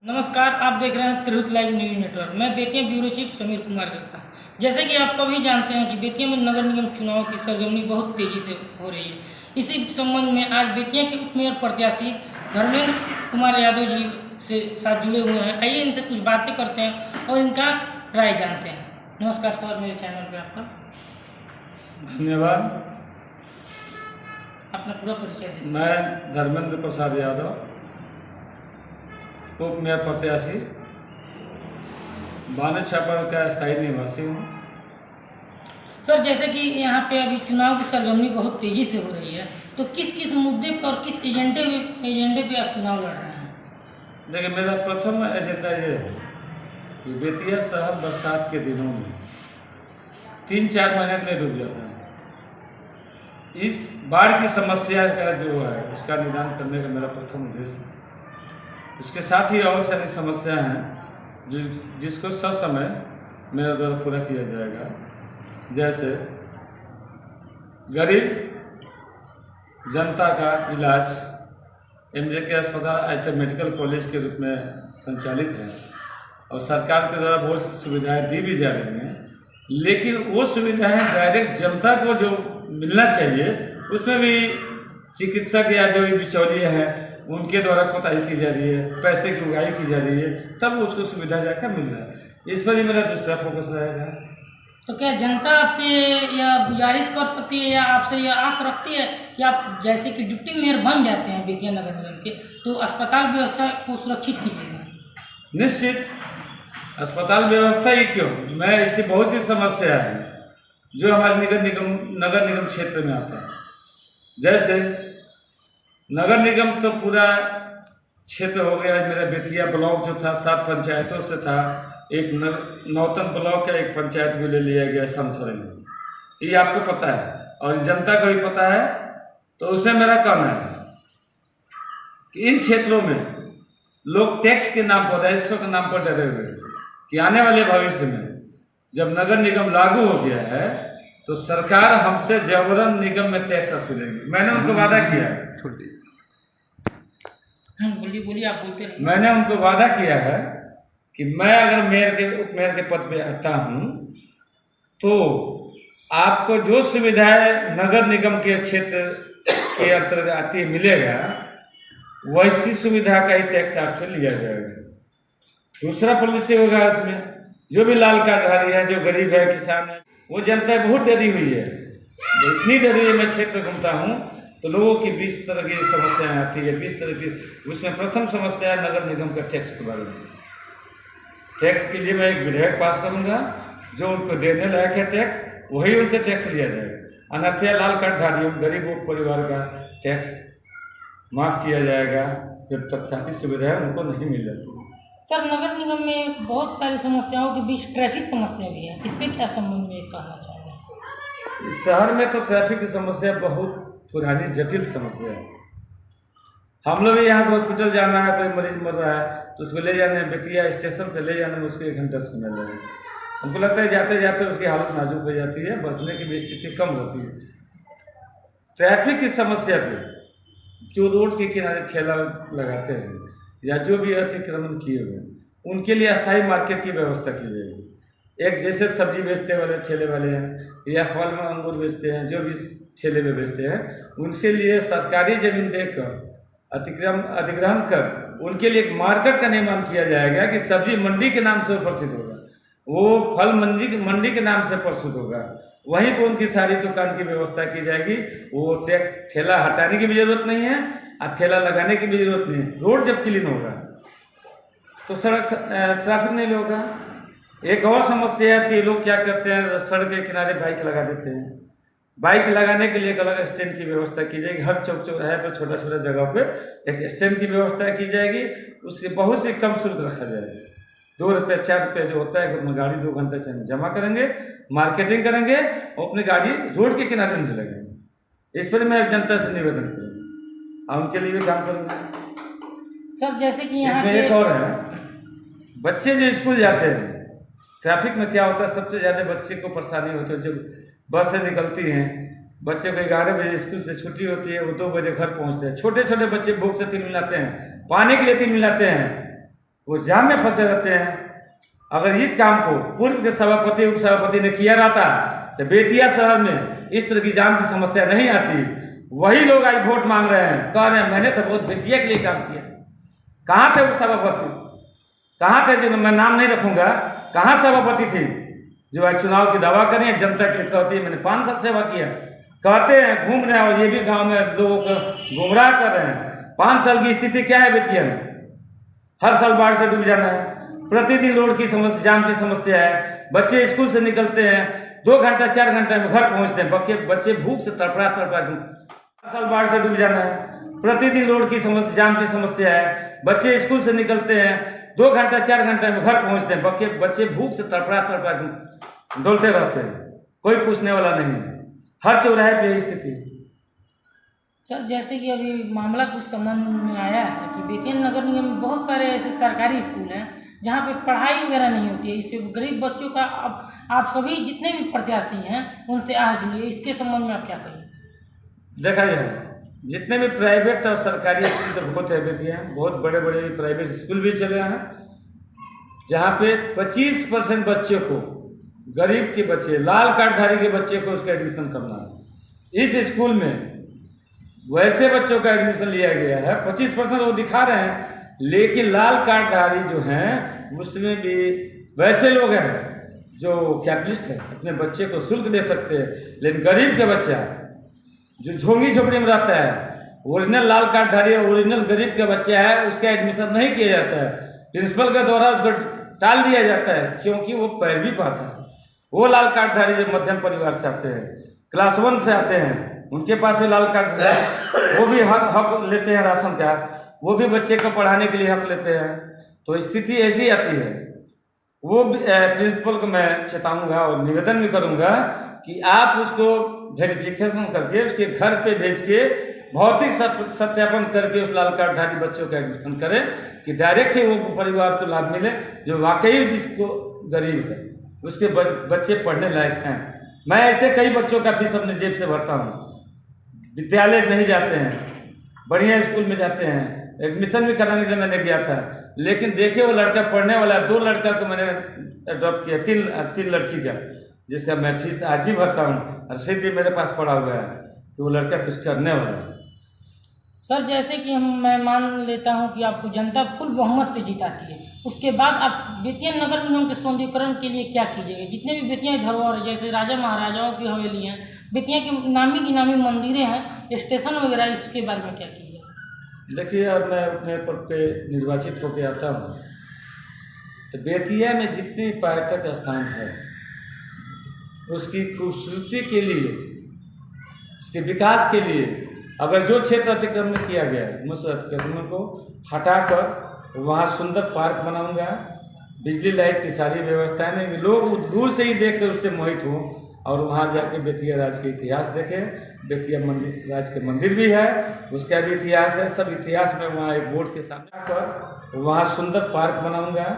नमस्कार, आप देख रहे हैं त्रिहुत लाइव न्यूज नेटवर्क। मैं बेतिया ब्यूरो चीफ समीर कुमार के साथ। जैसे कि आप सभी जानते हैं कि बेतिया में नगर निगम चुनाव की सरगर्मी बहुत तेजी से हो रही है। इसी संबंध में आज बेतिया के उप मेयर प्रत्याशी धर्मेंद्र कुमार यादव जी से साथ जुड़े हुए हैं। आइए इनसे कुछ बातें करते हैं और इनका राय जानते हैं। नमस्कार सर, मेरे चैनल पर आपका धन्यवाद। अपना पूरा परिचय दीजिए। मैं धर्मेंद्र प्रसाद यादव, उप मेयर प्रत्याशी, बाने छापर का स्थायी निवासी हूँ। सर, जैसे कि यहाँ पे अभी चुनाव की सरगर्मी बहुत तेजी से हो रही है, तो किस किस मुद्दे पर और किस एजेंडे पे आप चुनाव लड़ रहे हैं? देखिए, मेरा प्रथम एजेंडा ये है कि बेतिया शहर बरसात के दिनों में 3-4 महीने के लिए डूब जाता है। इस बाढ़ की समस्या का जो है उसका निदान करने का मेरा प्रथम उद्देश्य है। इसके साथ ही और सारी समस्याएं हैं जिसको ससमय मेरे द्वारा पूरा किया जाएगा। जैसे गरीब जनता का इलाज MJK अस्पताल आज तक मेडिकल कॉलेज के रूप में संचालित है और सरकार के द्वारा बहुत सी सुविधाएं दी भी जा रही हैं, लेकिन वो सुविधाएं डायरेक्ट जनता को जो मिलना चाहिए उसमें भी चिकित्सक या जो बिचौलिए हैं उनके द्वारा कोताही की जा रही है, पैसे की उगाही की जा रही है, तब उसको सुविधा जाकर मिल रहा है। इस पर ही मेरा दूसरा फोकस रहेगा। तो क्या जनता आपसे यह गुजारिश कर सकती है या आपसे यह आस रखती है कि आप जैसे कि डिप्टी मेयर बन जाते हैं बेतिया नगर निगम के, तो अस्पताल व्यवस्था को सुरक्षित कीजिएगा? निश्चित। अस्पताल व्यवस्था ही क्यों, मैं ऐसी बहुत सी समस्या है जो हमारे नगर निगम क्षेत्र में आता है। जैसे नगर निगम तो पूरा क्षेत्र हो गया। मेरा बेतिया ब्लॉक जो था 7 पंचायतों से था, एक नौतन ब्लॉक का एक पंचायत भी ले लिया गया संसद में, ये आपको पता है और जनता को भी पता है। तो उसमें मेरा कहना है कि इन क्षेत्रों में लोग टैक्स के नाम पर, राजस्व के नाम पर डरे हुए कि आने वाले भविष्य में जब नगर निगम लागू हो गया है तो सरकार हमसे जबरन निगम में टैक्स वसूलेगी। मैंने उनको वादा किया है, बोलिए, आप बोलते रहिए। मैंने उनको वादा किया है कि मैं अगर उप मेयर के पद पे आता हूँ तो आपको जो सुविधाएं नगर निगम के क्षेत्र के अंतर्गत आती मिलेगा, वैसी सुविधा का ही टैक्स आपसे लिया जाएगा। दूसरा पॉलिसी होगा उसमें, जो भी लाल कार्डधारी है, जो गरीब है, किसान है, वो जनता बहुत डरी हुई है। इतनी डरी है, मैं क्षेत्र घूमता हूँ तो लोगों की 20 तरह की समस्याएं आती है, 20 तरह की। उसमें प्रथम समस्या है नगर निगम का टैक्स के बारे में। टैक्स के लिए मैं एक विधेयक पास करूंगा, जो उनको देने लायक है टैक्स, वही उनसे टैक्स लिया जाएगा। अन्यथा लाल कार्डधारियों, गरीबों परिवार का टैक्स माफ़ किया जाएगा जब तक सारी सुविधाएं उनको नहीं मिल जाती। सर, नगर निगम में बहुत सारी समस्याओं के बीच ट्रैफिक समस्या भी है, इस पर क्या संबंध में कहना चाहेंगे? इस शहर में तो ट्रैफिक की समस्या बहुत पुरानी जटिल समस्या है। हम लोग यहाँ से हॉस्पिटल जाना है, कोई मरीज मर रहा है तो उसको ले जाने में, बेतिया स्टेशन से ले जाने में उसको 1 घंटा समय लगेगा। हमको लगता है जाते जाते उसकी हालत नाजुक हो जाती है, बचने की भी स्थिति कम होती है। ट्रैफिक की समस्या पे जो रोड के किनारे ठेला लगाते हैं या जो भी अतिक्रमण किए हुए हैं, उनके लिए अस्थायी मार्केट की व्यवस्था की जाएगी। एक जैसे सब्जी बेचने वाले ठेले वाले हैं या फल में अंगूर बेचते हैं, जो भी ठेले में बेचते हैं, उनके लिए सरकारी ज़मीन देकर अधिग्रहण कर उनके लिए एक मार्केट का निर्माण किया जाएगा कि सब्जी मंडी के नाम से प्रसिद्ध होगा, वो फल मंडी के नाम से प्रसिद्ध होगा। वहीं पर उनकी सारी दुकान की व्यवस्था की जाएगी। वो ठेला हटाने की भी जरूरत नहीं है और ठेला लगाने की भी जरूरत नहीं है। रोड जब क्लीन होगा तो सड़क ट्रैफिक नहीं होगा। एक और समस्या है कि लोग क्या करते हैं, सड़क के किनारे बाइक लगा देते हैं। बाइक लगाने के लिए एक अलग स्टैंड की व्यवस्था की जाएगी। हर चौक चौराहे पर, छोटा छोटा जगह पर एक स्टैंड की व्यवस्था की जाएगी। उसके बहुत से कम शुल्क रखा जाएगा, 2 रुपये 4 रुपये जो होता है। अपनी गाड़ी 2 घंटे जमा करेंगे, मार्केटिंग करेंगे और अपनी गाड़ी रोड के किनारे नहीं लगेंगे। इस पर मैं जनता से निवेदन करूँगा और उनके लिए भी काम करूँगा। सर, जैसे कि यहाँ इसमें एक और है, बच्चे जो स्कूल जाते हैं, ट्रैफिक में क्या होता है, सबसे ज़्यादा बच्चे को परेशानी होती है। जब बस से निकलती हैं, बच्चे को 11 बजे स्कूल से छुट्टी होती है, वो 2 बजे घर पहुंचते हैं। छोटे छोटे बच्चे भूख से तिल मिलाते हैं, पानी के लिए तिल मिलाते हैं। वो जाम में फंसे रहते हैं। अगर इस काम को पूर्व के सभापति उप सभापति ने किया रहता तो बेतिया शहर में इस तरह की जाम की समस्या नहीं आती। वही लोग आज वोट मांग रहे हैं, कह रहे हैं मैंने तो बहुत बेतिया के लिए काम किया। कहाँ थे उप सभापति, कहाँ थे जो, मैं नाम नहीं रखूंगा, कहाँ सभापति थी जो आज चुनाव की दावा करें, जनता के लिए कहती है मैंने 5 साल सेवा किया, कहते हैं घूम रहे हैं और ये भी गांव में लोगों को गुमराह कर रहे हैं। 5 साल की स्थिति क्या है बेतिया में? हर साल बाढ़ से डूब जाना है, प्रतिदिन रोड की समस्या, जाम की समस्या है। बच्चे स्कूल से निकलते हैं 2 घंटा 4 घंटे में घर पहुंचते हैं, बच्चे भूख से तड़पड़ा तड़पड़ा। हर साल बाढ़ से डूब जाना है, प्रतिदिन रोड की समस्या, जाम की समस्या है। बच्चे स्कूल से निकलते हैं 2 घंटा 4 घंटे में घर पहुंचते हैं, बच्चे भूख से तड़पड़ा तड़पड़ा डोलते रहते हैं, कोई पूछने वाला नहीं। हर चौराहे पे यही स्थिति। सर जैसे कि अभी मामला कुछ समझ में आया है कि बेतिया नगर निगम में बहुत सारे ऐसे सरकारी स्कूल हैं जहाँ पे पढ़ाई वगैरह नहीं होती है। इस पे गरीब बच्चों का आप सभी जितने भी प्रत्याशी हैं उनसे आज जुड़िए, इसके संबंध में आप क्या कहेंगे? देखा जाए जितने भी प्राइवेट और सरकारी स्कूल तो बहुत है बेतिया, बहुत बड़े बड़े प्राइवेट स्कूल भी चले हैं जहाँ पे 25% बच्चे को, गरीब के बच्चे, लाल कार्डधारी के बच्चे को उसका एडमिशन करना है। इस स्कूल में वैसे बच्चों का एडमिशन लिया गया है, 25% वो दिखा रहे हैं, लेकिन लाल कार्डधारी जो हैं उसमें भी वैसे लोग हैं जो कैपिटलिस्ट हैं, अपने बच्चे को शुल्क दे सकते हैं। लेकिन गरीब के बच्चा जो झोंगी झोपड़ी में रहता है, ओरिजिनल लाल कार्डधारी ओरिजिनल गरीब का बच्चा है, उसका एडमिशन नहीं किया जाता है। प्रिंसिपल के द्वारा उसको टाल दिया जाता है क्योंकि वो पैर भी पाता है। वो लाल कार्डधारी जो मध्यम परिवार से आते हैं, क्लास 1 से आते हैं, उनके पास भी लाल कार्ड है, वो भी हक लेते हैं राशन का, वो भी बच्चे को पढ़ाने के लिए हक लेते हैं। तो स्थिति ऐसी आती है। वो प्रिंसिपल को मैं चेताऊंगा और निवेदन भी करूंगा कि आप उसको वेरिफिकेशन करके उसके घर पे भेज के भौतिक सत्यापन करके उस लाल कार्डधारी बच्चों का एडमिशन करें कि डायरेक्ट ही वो परिवार को लाभ मिले जो वाकई जिसको गरीब है, उसके बच्चे पढ़ने लायक हैं। मैं ऐसे कई बच्चों का फीस अपने जेब से भरता हूँ, विद्यालय नहीं जाते हैं, बढ़िया स्कूल में जाते हैं। एडमिशन भी कराने के लिए मैंने गया था, लेकिन देखिए वो लड़का पढ़ने वाला, 2 लड़का को मैंने अडॉप्ट किया, 3 लड़की का, जिसका मैं फीस आज भी भरता हूँ। रसीद भी मेरे पास पड़ा हुआ है कि वो लड़का कुछ करने वाला है। सर जैसे कि मैं मान लेता हूं कि आपको जनता फुल बहुमत से जिताती है, उसके बाद आप बेतिया नगर निगम के सौंदर्यीकरण के लिए क्या कीजिएगा? जितने भी बेतिया धरोहर जैसे राजा महाराजाओं की हवेली हैं, बेतिया की नामी मंदिरें हैं, स्टेशन वगैरह, इसके बारे में क्या कीजिएगा? देखिए, अब मैं अपने पद पे निर्वाचित होकर आता हूँ तो बेतिया में जितने पर्यटक स्थान है उसकी खूबसूरती के लिए, उसके विकास के लिए, अगर जो क्षेत्र अतिक्रमण किया गया है उस अतिक्रमण को हटाकर वहाँ सुंदर पार्क बनाऊंगा, बिजली लाइट की सारी व्यवस्थाएं देंगे, लोग दूर से ही देख कर उससे मोहित हों और वहाँ जाके बेतिया राज के इतिहास देखें। बेतिया मंदिर राज के मंदिर भी है, उसका भी इतिहास है, सब इतिहास में वहाँ एक बोर्ड के सामने पर वहाँ सुंदर पार्क बनाऊंगा,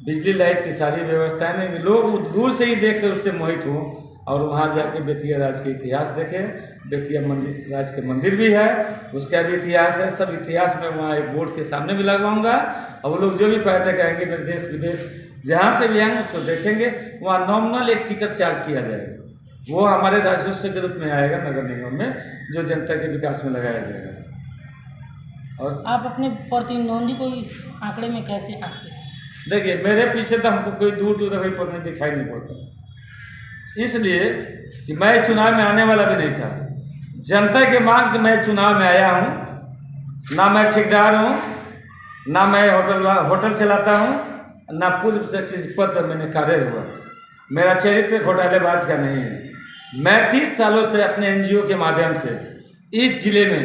बिजली लाइट की सारी व्यवस्थाएं देंगे, लोग दूर से ही देख कर उससे मोहित हों और वहाँ जाके बेतिया राज के इतिहास देखें। बेतिया मंदिर राज के मंदिर भी है, उसका भी इतिहास है, सब इतिहास में वहाँ एक बोर्ड के सामने भी लगवाऊंगा और वो लोग जो भी पर्यटक आएंगे मेरे देश विदेश जहाँ से भी आएंगे उसको देखेंगे। वहाँ नॉमिनल एक टिकट चार्ज किया जाएगा, वो हमारे राजस्व के रूप में आएगा नगर निगम में, जो जनता के विकास में लगाया जाएगा। और आप अपने प्रतिद्वंदी को इस आंकड़े में कैसे आंकते हैं? देखिए, मेरे पीछे तो हमको कोई दूर दूर तक कोई नहीं दिखाई नहीं पड़ता, इसलिए कि मैं चुनाव में आने वाला भी नहीं था। जनता के मांग के मैं चुनाव में आया हूँ। ना मैं ठेकेदार हूँ, ना मैं होटल चलाता हूँ, ना पूर्व से किसी पद पर मैंने कार्य हुआ। मेरा चरित्र घोटालेबाज का नहीं है। मैं 30 सालों से अपने NGO के माध्यम से इस जिले में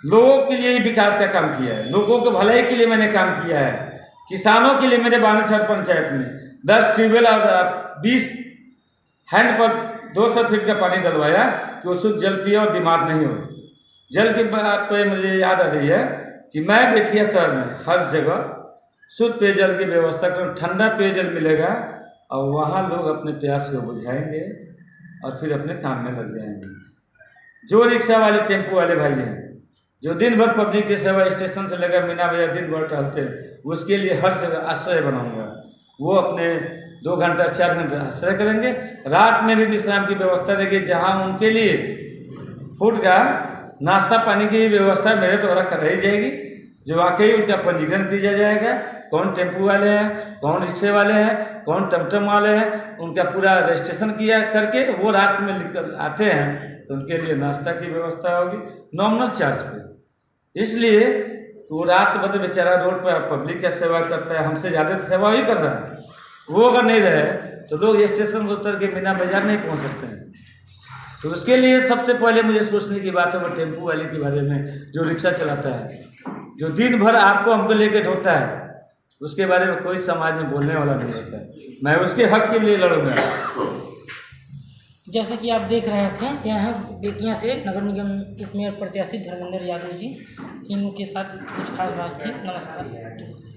लोगों के लिए विकास का काम किया है, लोगों के भलाई के लिए मैंने काम किया है। किसानों के लिए मेरे बानेश्वर पंचायत में 10 ट्यूबवेल और 20 हैंड पर 200 फीट का पानी डलवाया कि वो शुद्ध जल पिए और बीमार नहीं हो। जल की बात तो मुझे याद आ रही है कि मैं बेतिया शहर में हर जगह शुद्ध पेयजल की व्यवस्था करूँ, ठंडा पेयजल मिलेगा और वहाँ लोग अपने प्यास को बुझाएंगे और फिर अपने काम में लग जाएंगे। जो रिक्शा वाले, टेम्पो वाले भाई हैं, जो दिन भर पब्लिक की सेवा स्टेशन से लेकर मीना बाजार दिन भर टहलते हैं, उसके लिए हर जगह आश्रय बनाऊंगा। वो अपने 2 घंटा 4 घंटा आश्रय करेंगे। रात में भी विश्राम की व्यवस्था रहेगी, जहाँ उनके लिए फूड का नाश्ता पानी की व्यवस्था मेरे द्वारा कराई जाएगी, जो वाकई उनका पंजीकरण किया जाएगा। कौन टेम्पू वाले हैं, कौन रिक्शे वाले हैं, कौन टमटम वाले हैं, उनका पूरा रजिस्ट्रेशन किया करके वो रात में निकल आते हैं, तो उनके लिए नाश्ता की व्यवस्था होगी नॉमिनल चार्ज पे। इसलिए वो रात भर बेचारा रोड पर पब्लिक का सेवा करता है, हमसे ज़्यादा तो सेवा ही कर रहा है। वो अगर नहीं रहे तो लोग स्टेशन से उतर के मीना बाजार नहीं पहुंच सकते हैं। तो उसके लिए सबसे पहले मुझे सोचने की बात है वो टेम्पू वाले के बारे में, जो रिक्शा चलाता है, जो दिन भर आपको हमको लेके ढोता है, उसके बारे में कोई समाज में बोलने वाला नहीं होता है। मैं उसके हक के लिए लड़ूंगा। जैसा कि आप देख रहे थे, यहाँ बेतिया से नगर निगम उपमेयर प्रत्याशी धर्मेंद्र यादव जी, इनके साथ कुछ खास बात थी। नमस्कार।